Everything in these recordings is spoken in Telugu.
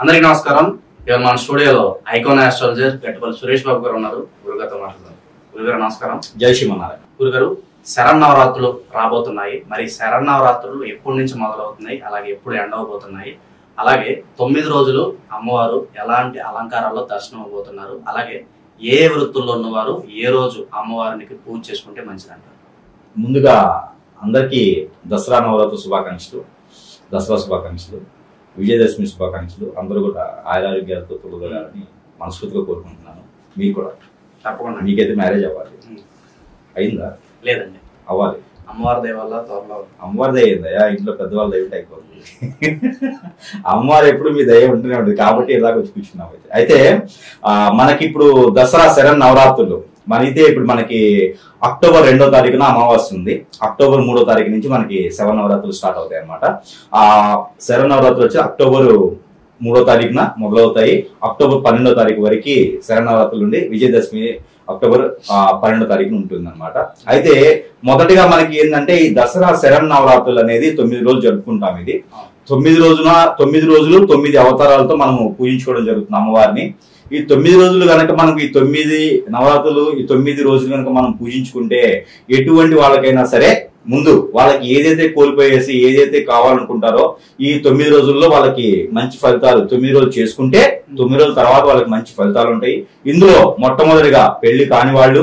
అందరికీ నమస్కారం. ఇవాళ మన స్టూడియోలో ఐకాన్ ఆస్ట్రాలజర్ గట్టిపల్లి సురేష్ బాబు గారు ఉన్నారు. గురుగారితో మాట్లాడదాం. గురుగారు నమస్కారం. జై శ్రీమన్నారాయణ. గురుగారు, శరన్నవరాత్రులు రాబోతున్నాయి. మరి శరన్నవరాత్రులు ఎప్పటి నుంచి మొదలవుతున్నాయి, అలాగే ఎప్పుడు ఎండ్ అవబోతున్నాయి, అలాగే 9 రోజులు అమ్మవారు ఎలాంటి అలంకారాల్లో దర్శనం అవబోతున్నారు, అలాగే ఏ వృత్తుల్లో ఉన్నవారు ఏ రోజు అమ్మవారికి పూజ చేసుకుంటే మంచిదంటారు? ముందుగా అందరికీ దసరా నవరాత్రి శుభాకాంక్షలు, దసరా శుభాకాంక్షలు, విజయదశమి శుభాకాంక్షలు. అందరూ కూడా ఆయురారోగ్యాలతో తొలగాలని మనస్ఫూర్తిగా కోరుకుంటున్నాను. మీరు కూడా తప్పకుండా. మీకైతే మ్యారేజ్ అవ్వాలి, అయిందా? లేదండి, అవ్వాలి. అమ్మవారి దయ వల్ల త్వరలో. అమ్మవారి దయ అయిందా? ఇంట్లో పెద్దవాళ్ళ దయ ఉంటే అయిపోతుంది. అమ్మవారు ఎప్పుడు మీ దయ ఉంటూనే ఉంటుంది కాబట్టి ఇలాగ వచ్చి కూర్చున్నాం. అయితే మనకి ఇప్పుడు దసరా శరణ్ నవరాత్రులు ఇప్పుడు మనకి అక్టోబర్ 2వ తారీఖున అమావాస్య ఉంది. అక్టోబర్ 3వ తారీఖు నుంచి మనకి శరన్ నవరాత్రులు స్టార్ట్ అవుతాయి అనమాట. ఆ శరన్ నవరాత్రులు వచ్చి అక్టోబర్ 3వ తారీఖున మొదలవుతాయి. అక్టోబర్ 12వ తారీఖు వరకు శరన్ నవరాత్రులు ఉండి విజయదశమి అక్టోబర్ 12వ తారీఖున ఉంటుంది అనమాట. అయితే మొదటిగా మనకి ఏంటంటే ఈ దసరా శరన్ నవరాత్రులు అనేది 9 రోజులు జరుపుకుంటాం. ఇది 9 రోజులు 9 అవతారాలతో మనము పూజించుకోవడం జరుగుతుంది అమ్మవారిని. ఈ 9 రోజులు కనుక మనకు ఈ 9 నవరాత్రులు ఈ 9 రోజులు కనుక మనం పూజించుకుంటే ఎటువంటి వాళ్ళకైనా సరే ముందు వాళ్ళకి ఏదైతే కోల్పోయేసి ఏదైతే కావాలనుకుంటారో ఈ 9 రోజుల్లో వాళ్ళకి మంచి ఫలితాలు 9 రోజులు చేసుకుంటే 9 రోజుల తర్వాత వాళ్ళకి మంచి ఫలితాలు ఉంటాయి. ఇందులో మొట్టమొదటిగా పెళ్లి కాని వాళ్ళు,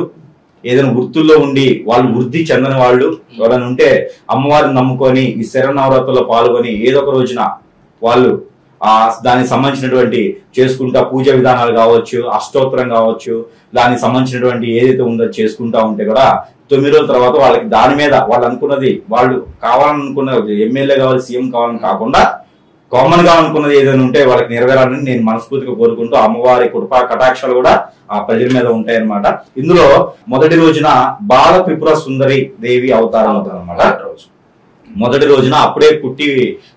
ఏదైనా వృత్తుల్లో ఉండి వాళ్ళు వృద్ధి చెందని వాళ్ళు ఎవరైనా ఉంటే అమ్మవారిని నమ్ముకొని ఈ శరన్నవరాత్రుల్లో పాల్గొని ఏదో ఒక రోజున వాళ్ళు దానికి సంబంధించినటువంటి చేసుకుంటా పూజ విధానాలు కావచ్చు, అష్టోత్తరం కావచ్చు, దానికి సంబంధించినటువంటి ఏదైతే ఉందో చేసుకుంటా ఉంటే కూడా 9 రోజుల తర్వాత వాళ్ళకి దాని మీద వాళ్ళు అనుకున్నది, వాళ్ళు కావాలనుకున్న ఎమ్మెల్యే కావాలి, సీఎం కావాలని కాకుండా కామన్ గా అనుకున్నది ఏదైనా ఉంటే వాళ్ళకి నెరవేరాలని నేను మనస్ఫూర్తిగా కోరుకుంటూ అమ్మవారి కృపా కటాక్షాలు కూడా ఆ ప్రజల మీద ఉంటాయన్నమాట. ఇందులో మొదటి రోజున బాల త్రిపుర సుందరి దేవి అవతారం అవుతుంది అనమాట. మొదటి రోజున అప్పుడే పుట్టి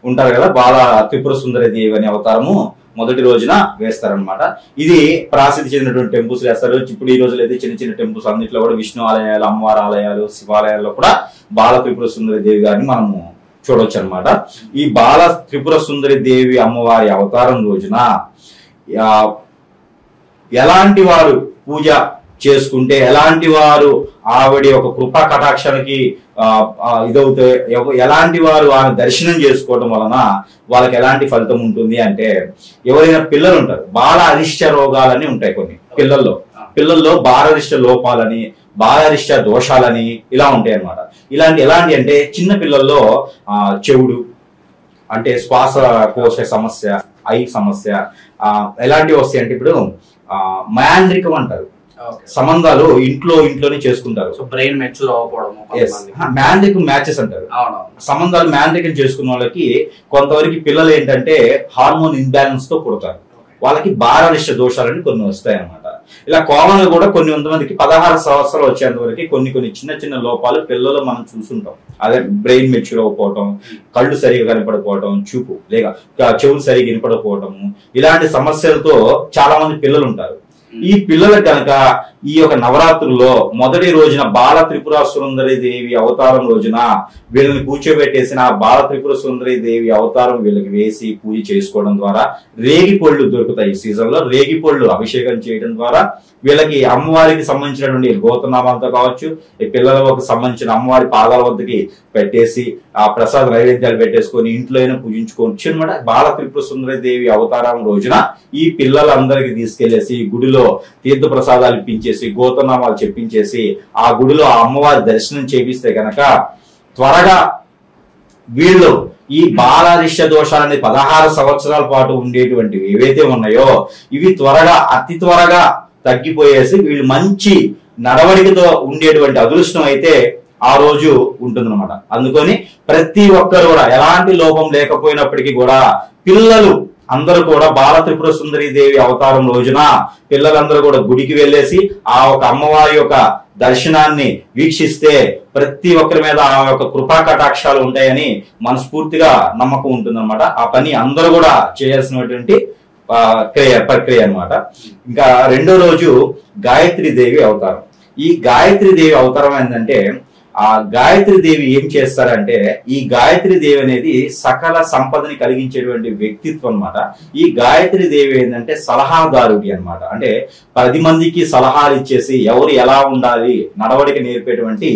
ఉంటారు కదా బాల త్రిపుర సుందరి దేవి అనే అవతారము మొదటి రోజున వేస్తారనమాట. ఇది ప్రసిద్ధి చెందినటువంటి టెంపుల్స్ వేస్తారు. ఇప్పుడు ఈ రోజులు అయితే చిన్న చిన్న టెంపుల్స్ అన్నింటిలో కూడా విష్ణు ఆలయాలు, అమ్మవారి ఆలయాలు, శివాలయాల్లో కూడా బాల త్రిపుర సుందరి దేవి గారిని మనము చూడవచ్చు అనమాట. ఈ బాల త్రిపుర సుందరి దేవి అమ్మవారి అవతారం రోజున ఎలాంటి వారు పూజ చేసుకుంటే, ఎలాంటి వారు ఆవిడ ఒక కృపా కటాక్షానికి ఇదవుతే, ఎలాంటి వారు ఆమె దర్శనం చేసుకోవడం వలన వాళ్ళకి ఎలాంటి ఫలితం ఉంటుంది అంటే, ఎవరైనా పిల్లలు ఉంటారు, బాల అరిష్ట రోగాలని ఉంటాయి కొన్ని పిల్లల్లో బాలరిష్ట లోపాలని, బాలరిష్ట దోషాలని ఇలా ఉంటాయి అన్నమాట. ఎలాంటి అంటే చిన్న పిల్లల్లో చెవుడు అంటే శ్వాసకోశ సమస్య, ఐ సమస్య ఎలాంటివి వస్తాయి అంటే ఇప్పుడు మ్యాండ్రికం అంటారు. సంబంధాలు ఇంట్లోనే చేసుకుంటారు. బ్రెయిన్ మెచ్యూర్ అవ్వకపోవడం, మ్యాండ్రిక్ మ్యాచెస్ అంటారు. సంబంధాలు మ్యాండ్రికం చేసుకున్న వాళ్ళకి కొంతవరకు పిల్లలు ఏంటంటే హార్మోన్ ఇన్బ్యాలెన్స్ తో పుడతారు. వాళ్ళకి బాలరిష్ట దోషాలని కొన్ని వస్తాయి అన్నమాట. ఇలా కామన్ గా కూడా కొంతమందికి 16 సంవత్సరాలు వచ్చేంత వరకు కొన్ని చిన్న లోపాలు పిల్లలు మనం చూస్తుంటాం. అదే బ్రెయిన్ మెచ్యూర్ అవ్వకపోవటం, కళ్ళు సరిగా కనపడకపోవటం, చూపు లేక చెవులు సరిగా వినపడకపోవటము, ఇలాంటి సమస్యలతో చాలా మంది పిల్లలు ఉంటారు. ఈ పిల్లలకు కనుక ఈ యొక్క నవరాత్రుల్లో మొదటి రోజున బాల త్రిపుర సుందరి దేవి అవతారం రోజున వీళ్ళని కూర్చోబెట్టేసిన బాల త్రిపుర సుందరి దేవి అవతారం వీళ్ళకి వేసి పూజ చేసుకోవడం ద్వారా రేగి పళ్ళు దొరుకుతాయి. ఈ సీజన్ లో రేగి పళ్ళు అభిషేకం చేయడం ద్వారా వీళ్ళకి అమ్మవారికి సంబంధించినటువంటి గోతనామాలతో కావచ్చు, ఈ పిల్లలకు సంబంధించిన అమ్మవారి పాదాల వద్దకి పెట్టేసి ఆ ప్రసాద నైవేద్యాలు పెట్టేసుకొని ఇంట్లో అయినా పూజించుకోవచ్చు అనమాట. బాల త్రిపుర సుందరి దేవి అవతారం రోజున ఈ పిల్లలందరికీ తీసుకెళ్లేసి గుడిలో తీర్థ ప్రసాదాలు ఇప్పించేసి, గోతనామాలు చెప్పించేసి ఆ గుడిలో ఆ అమ్మవారి దర్శనం చేపిస్తే కనుక త్వరగా వీళ్ళు ఈ బాలరిష్ట దోషాలని 16 సంవత్సరాల పాటు ఉండేటువంటివి ఏవైతే ఉన్నాయో ఇవి అతి త్వరగా తగ్గిపోయేసి వీళ్ళు మంచి నడవడికతో ఉండేటువంటి అదృష్టం అయితే ఆ రోజు ఉంటుందన్నమాట. అందుకని ప్రతి ఒక్కరు కూడా ఎలాంటి లోపం లేకపోయినప్పటికీ కూడా పిల్లలు అందరూ కూడా బాల త్రిపుర సుందరి దేవి అవతారం రోజున పిల్లలందరూ కూడా గుడికి వెళ్ళేసి ఆ ఒక అమ్మవారి యొక్క దర్శనాన్ని వీక్షిస్తే ప్రతి ఒక్కరి మీద ఆ యొక్క కృపా కటాక్షాలు ఉంటాయని మనస్ఫూర్తిగా నమ్మకం ఉంటుందన్నమాట. ఆ పని అందరూ కూడా చేయాల్సినటువంటి ప్రక్రియ అన్నమాట. ఇంకా రెండో రోజు గాయత్రి దేవి అవతారం. ఈ గాయత్రి దేవి అవతారం ఏంటంటే ఆ గాయత్రి దేవి ఏం చేస్తారంటే, ఈ గాయత్రి దేవి అనేది సకల సంపదని కలిగించేటువంటి వ్యక్తిత్వం అన్నమాట. ఈ గాయత్రి దేవి ఏంటంటే సలహాదారుడి అన్నమాట. అంటే 10 మందికి సలహాలు ఇచ్చేసి ఎవరు ఎలా ఉండాలి నడవడిక నేర్పేటువంటి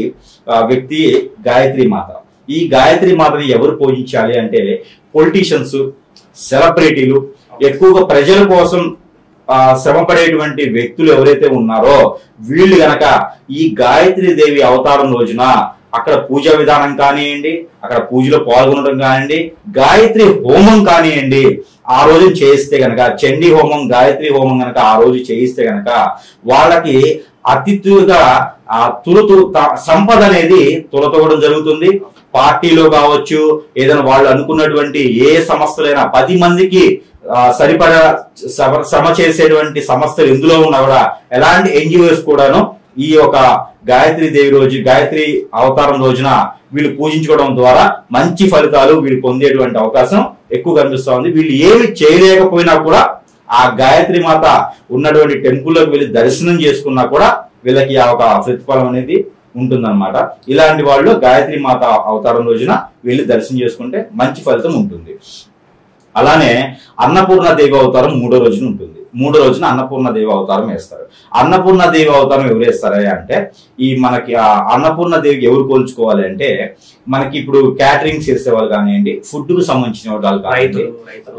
వ్యక్తి గాయత్రి మాత. ఈ గాయత్రి మాతని ఎవరు పూజించాలి అంటే పొలిటీషియన్స్, సెలబ్రిటీలు, ఎక్కువగా ప్రజల కోసం శ్రమపడేటువంటి వ్యక్తులు ఎవరైతే ఉన్నారో వీళ్ళు గనక ఈ గాయత్రి దేవి అవతారం రోజున అక్కడ పూజా విధానం కానివ్వండి, అక్కడ పూజలో పాల్గొనడం కానివ్వండి, గాయత్రి హోమం కానివ్వండి ఆ రోజు చేయిస్తే గనక, చండీ హోమం, గాయత్రి హోమం గనక ఆ రోజు చేయిస్తే గనక వాళ్ళకి అతిథులుగా సంపద అనేది తులతోవడం జరుగుతుంది. పార్టీలో కావచ్చు, ఏదైనా వాళ్ళు అనుకున్నటువంటి ఏ సంస్థలైనా 10 మందికి సరిపడా శ్రమ చేసేటువంటి సంస్థలు ఎందులో ఉన్నా కూడా ఎలాంటి ఎన్జిఓస్ కూడాను ఈ యొక్క గాయత్రి దేవి రోజు, గాయత్రి అవతారం రోజున వీళ్ళు పూజించుకోవడం ద్వారా మంచి ఫలితాలు వీళ్ళు పొందేటువంటి అవకాశం ఎక్కువ కనిపిస్తా ఉంది. వీళ్ళు ఏమి చేయలేకపోయినా కూడా ఆ గాయత్రి మాత ఉన్నటువంటి టెంపుల్లోకి వెళ్ళి దర్శనం చేసుకున్నా కూడా వీళ్ళకి ఆ ఒక ప్రతిఫలం అనేది ఉంటుందన్నమాట. ఇలాంటి వాళ్ళు గాయత్రి మాత అవతారం రోజున వెళ్ళి దర్శనం చేసుకుంటే మంచి ఫలితం ఉంటుంది. అలానే అన్నపూర్ణ దేవి అవతారం 3వ రోజున ఉంటుంది. 3వ రోజున అన్నపూర్ణ దేవి అవతారం వేస్తారు. అన్నపూర్ణ దేవి అవతారం ఎవరు వేస్తారా అంటే, ఈ మనకి ఆ అన్నపూర్ణ దేవికి ఎవరు కోల్చుకోవాలి అంటే, మనకి ఇప్పుడు క్యాటరింగ్ చేసే వాళ్ళు కానివ్వండి, ఫుడ్ కు సంబంధించిన వాళ్ళు కానివ్వండి,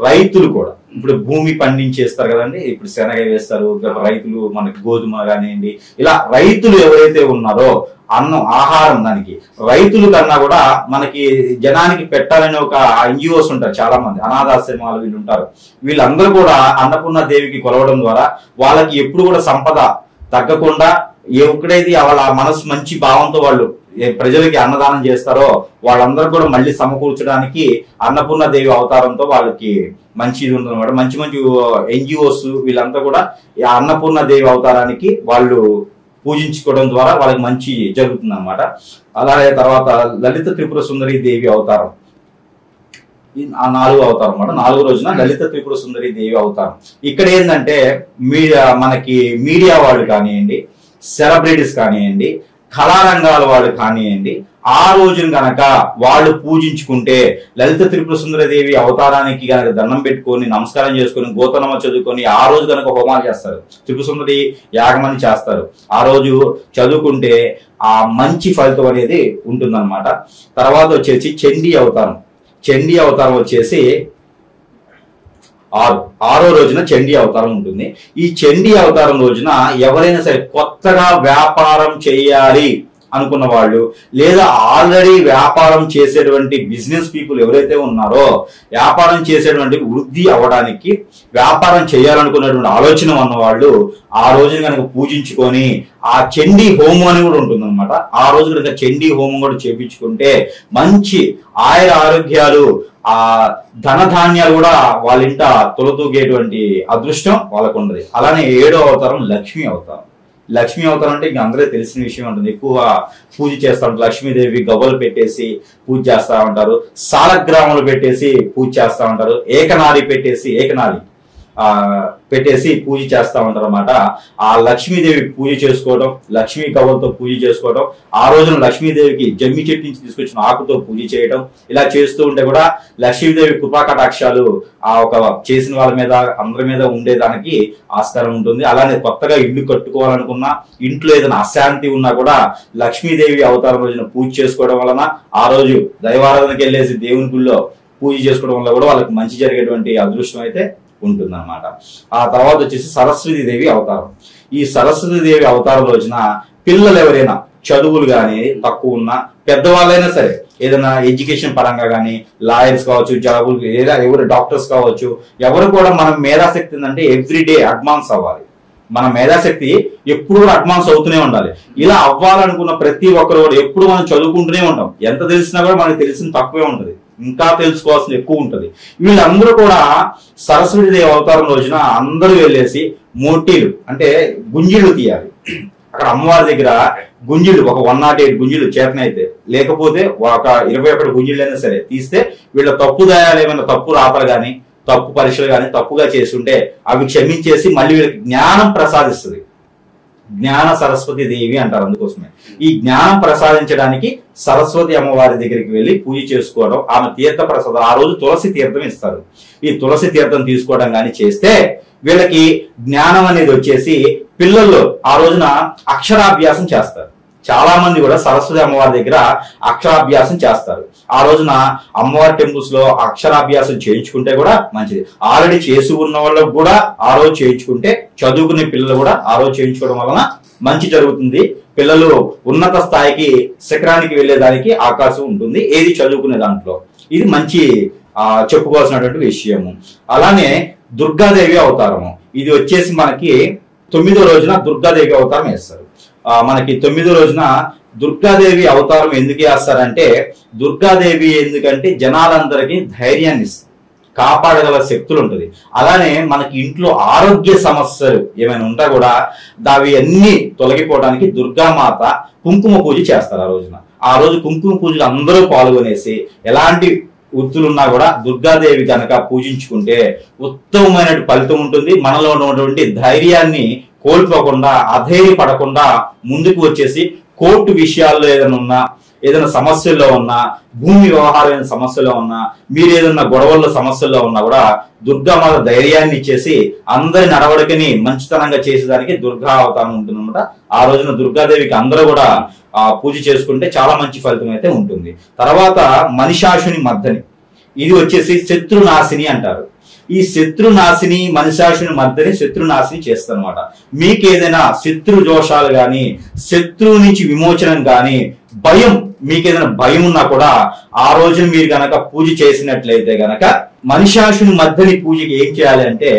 రైతులు కూడా ఇప్పుడు భూమి పండించేస్తారు కదండి, ఇప్పుడు శనగ వేస్తారు రైతులు, మనకి గోధుమ కానివ్వండి, ఇలా రైతులు ఎవరైతే ఉన్నారో అన్నం, ఆహారం, దానికి రైతుల కన్నా కూడా మనకి జనానికి పెట్టాలని ఒక ఎన్జిఓస్ ఉంటారు, చాలా మంది అనాథాశ్రమాలు వీళ్ళు ఉంటారు. వీళ్ళందరూ కూడా అన్నపూర్ణ దేవికి కొలవడం ద్వారా వాళ్ళకి ఎప్పుడు కూడా సంపద తగ్గకుండా, ఎక్కడైతే వాళ్ళ మనసు మంచి భావంతో వాళ్ళు ప్రజలకి అన్నదానం చేస్తారో వాళ్ళందరూ కూడా మళ్ళీ సమకూర్చడానికి అన్నపూర్ణ దేవి అవతారంతో వాళ్ళకి మంచిది ఉందన్నమాట. మంచి మంచి ఎన్జిఓస్ వీళ్ళంతా కూడా ఈ అన్నపూర్ణ దేవి అవతారానికి వాళ్ళు పూజించుకోవడం ద్వారా వాళ్ళకి మంచి జరుగుతుంది అనమాట. అలాగే తర్వాత లలిత త్రిపుర సుందరి దేవి అవతారం, ఆ 4వ అవతారం అన్నమాట. 4వ రోజున లలిత త్రిపుర సుందరి దేవి అవతారం. ఇక్కడ ఏంటంటే మనకి మీడియా వాళ్ళు కానివ్వండి, సెలబ్రిటీస్ కానివ్వండి, కళారంగాల వాళ్ళు కానివ్వండి, ఆ రోజున గనక వాళ్ళు పూజించుకుంటే, లలిత త్రిపుర సుందరి దేవి అవతారానికి గనక దండం పెట్టుకొని నమస్కారం చేసుకొని గోతనమ చదువుకొని ఆ రోజు గనక హోమాలు చేస్తారు, త్రిపుర సుందరి యాగమని చేస్తారు. ఆ రోజు చదువుకుంటే ఆ మంచి ఫలితం అనేది ఉంటుందన్నమాట. తర్వాత వచ్చేసి చండీ అవతారం. చండీ అవతారం వచ్చేసి 6వ రోజున చండీ అవతారం ఉంటుంది. ఈ చండీ అవతారం రోజున ఎవరైనా సరే కొత్తగా వ్యాపారం చేయాలి అనుకున్న వాళ్ళు, లేదా ఆల్రెడీ వ్యాపారం చేసేటువంటి బిజినెస్ పీపుల్ ఎవరైతే ఉన్నారో, వ్యాపారం చేసేటువంటి వృద్ధి అవ్వడానికి, వ్యాపారం చేయాలనుకున్నటువంటి ఆలోచన ఉన్న వాళ్ళు ఆ రోజున కనుక పూజించుకొని ఆ చండీ హోమం అని కూడా ఉంటుంది అనమాట. ఆ రోజు కనుక చండీ హోమం కూడా చేపించుకుంటే మంచి ఆయుర ఆరోగ్యాలు, ఆ ధనధాన్యాలు కూడా వాళ్ళ ఇంట తొలతూగేటువంటి అదృష్టం వాళ్ళకు ఉండదు. అలానే 7వ అవతారం లక్ష్మీ అవతారం. లక్ష్మీ అవతారం అంటే ఇంక అందరూ తెలిసిన విషయం ఉంటుంది. ఎక్కువ పూజ చేస్తా ఉంటారు. లక్ష్మీదేవి గవ్వలు పెట్టేసి పూజ చేస్తా ఉంటారు, సాలగ్రాములు పెట్టేసి పూజ చేస్తా ఉంటారు, ఏకనారి పెట్టేసి పూజ చేస్తా ఉంటారు అన్నమాట. ఆ లక్ష్మీదేవి పూజ చేసుకోవడం, లక్ష్మీ గవ్వలతో పూజ చేసుకోవడం, ఆ రోజున లక్ష్మీదేవికి జమ్మి చెట్టు నుంచి తీసుకొచ్చిన ఆకుతో పూజ చేయడం, ఇలా చేస్తూ ఉంటే కూడా లక్ష్మీదేవి కృపా కటాక్షాలు ఆ ఒక చేసిన వాళ్ళ మీద, అందరి మీద ఉండేదానికి ఆస్కారం ఉంటుంది. అలానే కొత్తగా ఇల్లు కట్టుకోవాలనుకున్నా, ఇంట్లో ఏదైనా అశాంతి ఉన్నా కూడా లక్ష్మీదేవి అవతారం రోజున పూజ చేసుకోవడం వలన, ఆ రోజు దైవారాధనకి వెళ్ళేసి దేవుని గుళ్ళో పూజ చేసుకోవడం వల్ల కూడా వాళ్ళకి మంచి జరిగేటువంటి అదృష్టం అయితే ఉంటుందన్నమాట. ఆ తర్వాత వచ్చేసి సరస్వతి దేవి అవతారం. ఈ సరస్వతి దేవి అవతారం రోజున పిల్లలు ఎవరైనా చదువులు కానీ తక్కువ ఉన్నా, పెద్దవాళ్ళైనా సరే ఏదైనా ఎడ్యుకేషన్ పరంగా కానీ, లాయర్స్ కావచ్చు, జాబులు, లేదా ఎవరు డాక్టర్స్ కావచ్చు, ఎవరు కూడా మనం మేధాశక్తి ఉందంటే ఎవ్రీడే అడ్వాన్స్ అవ్వాలి. మన మేధాశక్తి ఎప్పుడు కూడా అడ్వాన్స్ అవుతూనే ఉండాలి. ఇలా అవ్వాలనుకున్న ప్రతి ఒక్కరు కూడా ఎప్పుడు మనం చదువుకుంటూనే ఉంటాం. ఎంత తెలిసినా కూడా మనకు తెలిసిన తక్కువే ఉంటుంది, ఇంకా తెలుసుకోవాల్సింది ఎక్కువ ఉంటుంది. వీళ్ళందరూ కూడా సరస్వతి దేవి అవతారం రోజున అందరూ వెళ్ళేసి మోటీలు అంటే గుంజిళ్ళు తీయాలి. అక్కడ అమ్మవారి దగ్గర గుంజిళ్ళు ఒక 108 గుంజిళ్ళు చేతనైతే, లేకపోతే ఒక 21 గుంజిళ్ళు అయినా సరే తీస్తే వీళ్ళ తప్పు దయాలు ఏమైనా తప్పు రాతలు కానీ, తప్పు పరీక్షలు కానీ తప్పుగా చేస్తుంటే అవి క్షమించేసి మళ్ళీ వీళ్ళకి జ్ఞానం ప్రసాదిస్తుంది. జ్ఞాన సరస్వతి దేవి అంటారు. అందుకోసమే ఈ జ్ఞానం ప్రసాదించడానికి సరస్వతి అమ్మవారి దగ్గరికి వెళ్ళి పూజ చేసుకోవడం, ఆమె తీర్థ ప్రసాదం, ఆ రోజు తులసి తీర్థం ఇస్తారు. ఈ తులసి తీర్థం తీసుకోవడం కానీ చేస్తే వీళ్ళకి జ్ఞానం అనేది వచ్చేసి పిల్లల్లో ఆ రోజున అక్షరాభ్యాసం చేస్తారు. చాలా మంది కూడా సరస్వతి అమ్మవారి దగ్గర అక్షరాభ్యాసం చేస్తారు. ఆ రోజున అమ్మవారి టెంపుల్స్ లో అక్షరాభ్యాసం చేయించుకుంటే కూడా మంచిది. ఆల్రెడీ చేసి ఉన్న వాళ్ళకు కూడా ఆ రోజు చేయించుకుంటే, చదువుకునే పిల్లలు కూడా ఆ రోజు చేయించుకోవడం వలన మంచి జరుగుతుంది. పిల్లలు ఉన్నత స్థాయికి శిఖరానికి వెళ్ళేదానికి అవకాశం ఉంటుంది, ఏది చదువుకునే దాంట్లో. ఇది మంచి చెప్పుకోవాల్సినటువంటి విషయము. అలానే దుర్గాదేవి అవతారము, ఇది వచ్చేసి మనకి 9వ రోజున దుర్గాదేవి అవతారం వేస్తారు. మనకి 9వ రోజున దుర్గాదేవి అవతారం ఎందుకు వేస్తారంటే, దుర్గాదేవి ఎందుకంటే జనాలందరికీ ధైర్యాన్ని కాపాడగల శక్తులు ఉంటుంది. అలానే మనకి ఇంట్లో ఆరోగ్య సమస్యలు ఏమైనా ఉంటా కూడా అవి అన్ని తొలగిపోవడానికి దుర్గామాత కుంకుమ పూజ చేస్తారు ఆ రోజున. ఆ రోజు కుంకుమ పూజలు అందరూ పాల్గొనేసి ఎలాంటి వృత్తులున్నా కూడా దుర్గాదేవి కనుక పూజించుకుంటే ఉత్తమమైన ఫలితం ఉంటుంది. మనలో ఉన్నటువంటి ధైర్యాన్ని కోల్పోకుండా, అధైర్యపడకుండా ముందుకు వచ్చేసి కోర్టు విషయాల్లో ఏదైనా ఉన్నా, ఏదైనా సమస్యల్లో ఉన్నా, భూమి వ్యవహారమైన సమస్యలో ఉన్నా, మీరు ఏదైనా గొడవల్లో సమస్యల్లో ఉన్నా కూడా దుర్గామాత ధైర్యాన్ని ఇచ్చేసి అందరి నడవడికని మంచితనంగా చేసేదానికి దుర్గా అవతారం ఉంటుందన్నమాట. ఆ రోజున దుర్గాదేవికి అందరూ కూడా పూజ చేసుకుంటే చాలా మంచి ఫలితం అయితే ఉంటుంది. తర్వాత మనిషాసుని మర్దని, ఇది వచ్చేసి శత్రునాశిని అంటారు. ఈ శత్రునాశిని మనిషాసుని మర్దని శత్రునాశిని చేస్తారనమాట. మీకు ఏదైనా శత్రు దోషాలు గాని, శత్రువు నుంచి విమోచనం గాని, భయం, మీకు ఏదైనా భయం ఉన్నా కూడా ఆ రోజున మీరు గనక పూజ చేసినట్లయితే గనక మనిషాసుని మర్దని పూజకి ఏం చేయాలి అంటే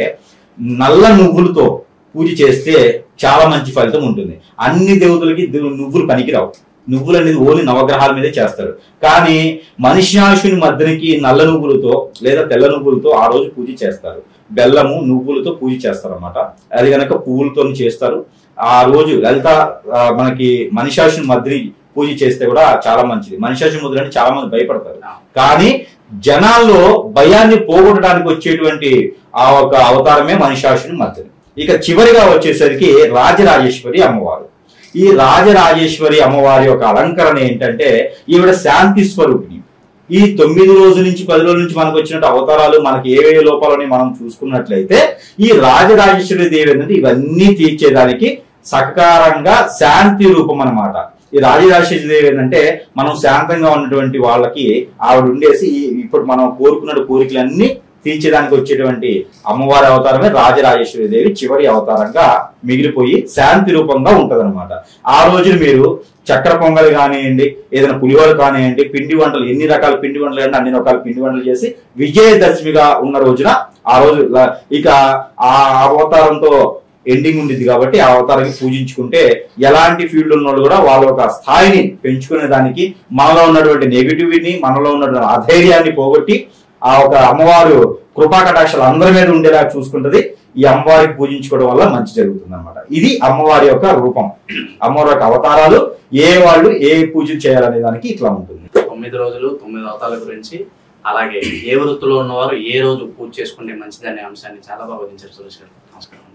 నల్ల నువ్వులతో పూజ చేస్తే చాలా మంచి ఫలితం ఉంటుంది. అన్ని దేవతలకి నువ్వులు పనికిరావు. నువ్వులు అనేది ఓన్లీ నవగ్రహాల మీదే చేస్తారు. కానీ మనిషాసుని మర్దనికి నల్ల నువ్వులతో లేదా తెల్ల నువ్వులతో ఆ రోజు పూజ చేస్తారు. బెల్లము నువ్వులతో పూజ చేస్తారు అన్నమాట. అది కనుక పువ్వులతో చేస్తారు. ఆ రోజు లలిత మనకి మనిషాసుని మర్దని పూజ చేస్తే కూడా చాలా మంచిది. మనిషాసుని మర్దని అంటే చాలా మంది భయపడతారు, కానీ జనాల్లో భయాన్ని పోగొట్టడానికి వచ్చేటువంటి ఆ ఒక అవతారమే మనిషాసుని మర్దని. ఇక చివరిగా వచ్చేసరికి రాజరాజేశ్వరి అమ్మవారు. ఈ రాజరాజేశ్వరి అమ్మవారి యొక్క అలంకరణ ఏంటంటే, ఈవిడ శాంతి స్వరూపిణి. ఈ 9 రోజుల నుంచి 10 రోజుల నుంచి మనకు వచ్చినట్టు అవతారాలు మనకి ఏ లోపాలని మనం చూసుకున్నట్లయితే, ఈ రాజరాజేశ్వరి దేవి అనేది ఇవన్నీ తీర్చేదానికి సకారంగా శాంతి రూపం అన్నమాట. ఈ రాజరాజేశ్వరి దేవి ఏంటంటే, మనం శాంతంగా ఉన్నటువంటి వాళ్ళకి ఆవిడ ఉండేసి ఇప్పుడు మనం కోరుకున్న కోరికలన్నీ తీర్చేదానికి వచ్చేటువంటి అమ్మవారి అవతారమే రాజరాజేశ్వరి దేవి చివరి అవతారంగా మిగిలిపోయి శాంతి రూపంగా ఉంటదన్నమాట. ఆ రోజు మీరు చక్కెర పొంగల్ కానివ్వండి, ఏదైనా పులిహోర కానివ్వండి, పిండి వంటలు, ఎన్ని రకాల పిండి వంటలు అంటే అన్ని రకాల పిండి వంటలు చేసి విజయదశమిగా ఉన్న రోజున ఆ రోజు ఇక ఆ అవతారంతో ఎండింగ్ ఉండిద్ది కాబట్టి ఆ అవతారాన్ని పూజించుకుంటే ఎలాంటి ఫీల్డ్ ఉన్న వాళ్ళు కూడా వాళ్ళ ఒక స్థాయిని పెంచుకునే దానికి, మనలో ఉన్నటువంటి నెగిటివిటీని, మనలో ఉన్నటువంటి అధైర్యాన్ని పోగొట్టి ఆ ఒక అమ్మవారు కృపా కటాక్షాలు అందరి మీద ఉండేలా చూసుకుంటది. ఈ అమ్మవారికి పూజించుకోవడం వల్ల మంచి జరుగుతుంది అనమాట. ఇది అమ్మవారి యొక్క రూపం. అమ్మవారి యొక్క అవతారాలు ఏ వాళ్ళు ఏ పూజ చేయాలనే దానికి ఇట్లా ఉంటుంది. 9 రోజులు 9 అవతారాల గురించి, అలాగే ఏ వృత్తిలో ఉన్నవారు ఏ రోజు పూజ చేసుకుంటే మంచిదనే అంశాన్ని చాలా బాగా వివరించారు సురేష్ గారు. నమస్కారం.